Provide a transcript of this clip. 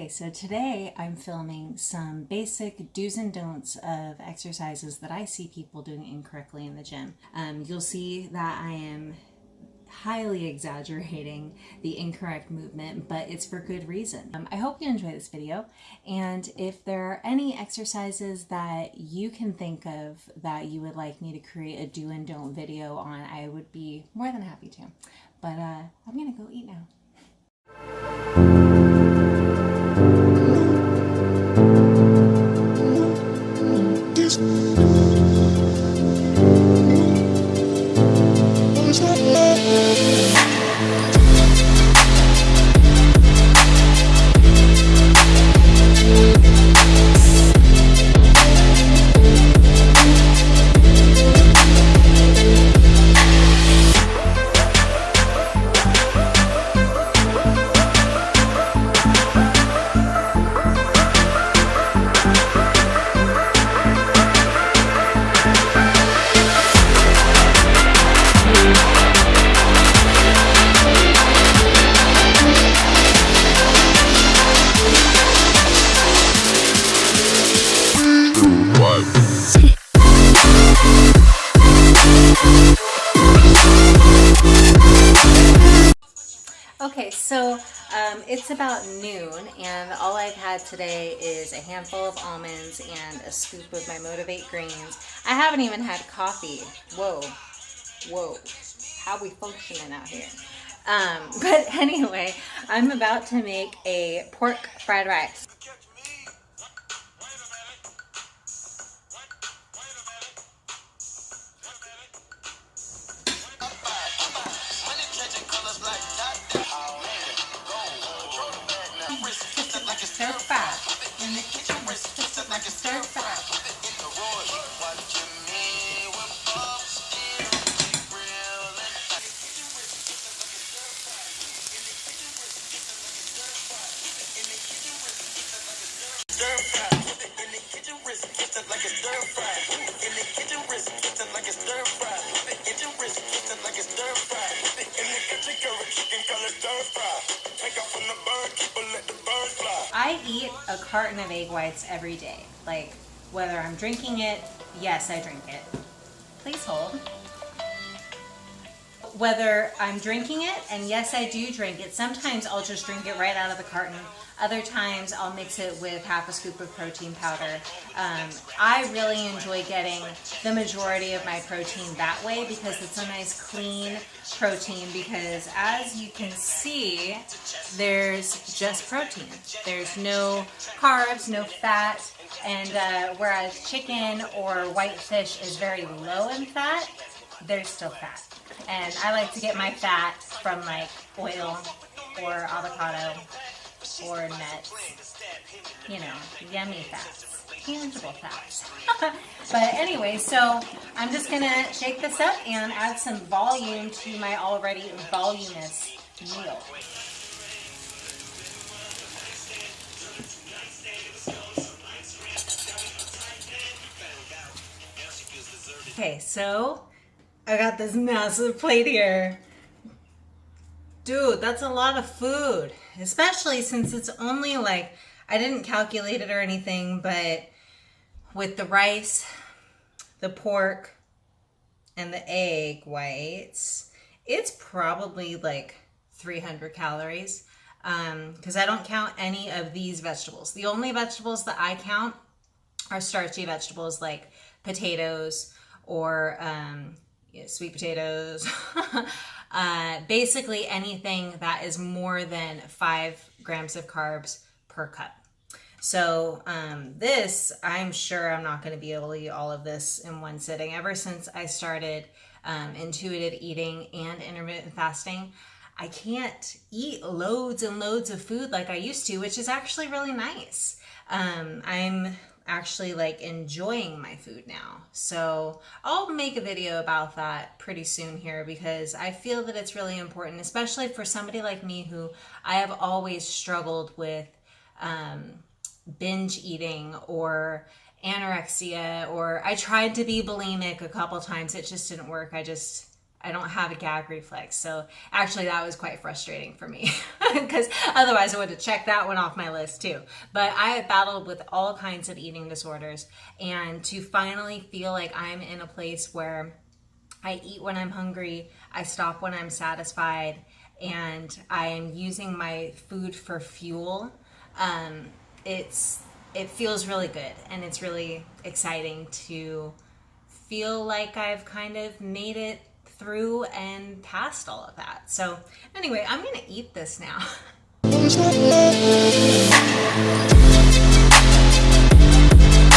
Okay, so today I'm filming some basic do's and don'ts of exercises that I see people doing incorrectly in the gym. You'll see that I am highly exaggerating the incorrect movement, but it's for good reason. I hope you enjoy this video, and if there are any exercises that you can think of that you would like me to create a do and don't video on, I would be more than happy to. But I'm gonna go eat now. Okay, so it's about noon, and all I've had today is a handful of almonds and a scoop of my MOTIV8 greens. I haven't even had coffee. Whoa, how we functioning out here? But anyway, I'm about to make a pork fried rice. Stir fry. In the kitchen, we're twisted like a stir fry. I eat a carton of egg whites every day. Like, whether I'm drinking it, yes, I drink it. Please hold. Whether I'm drinking it, and yes, I do drink it. Sometimes I'll just drink it right out of the carton. Other times I'll mix it with half a scoop of protein powder. I really enjoy getting the majority of my protein that way because it's a nice clean protein, because as you can see, there's just protein. There's no carbs, no fat, and whereas chicken or white fish is very low in fat, there's still fat. And I like to get my fat from like oil or avocado or nuts, you know, yummy fats, tangible fats. But anyway, so I'm just gonna shake this up and add some volume to my already voluminous meal. Okay, so I got this massive plate here. Dude, that's a lot of food, especially since it's only like, I didn't calculate it or anything, but with the rice, the pork, and the egg whites, it's probably like 300 calories because I don't count any of these vegetables. The only vegetables that I count are starchy vegetables like potatoes or sweet potatoes. Basically anything that is more than 5 grams of carbs per cup. So this, I'm sure I'm not going to be able to eat all of this in one sitting. Ever since I started intuitive eating and intermittent fasting, I can't eat loads and loads of food like I used to, which is actually really nice. I'm actually like enjoying my food now. So I'll make a video about that pretty soon here because I feel that it's really important, especially for somebody like me who I have always struggled with binge eating or anorexia, or I tried to be bulimic a couple times. It just didn't work. I I don't have a gag reflex. So actually that was quite frustrating for me because otherwise I would have checked that one off my list too. But I have battled with all kinds of eating disorders, and to finally feel like I'm in a place where I eat when I'm hungry, I stop when I'm satisfied, and I am using my food for fuel, it feels really good, and it's really exciting to feel like I've kind of made it through and past all of that. So anyway, I'm gonna eat this now.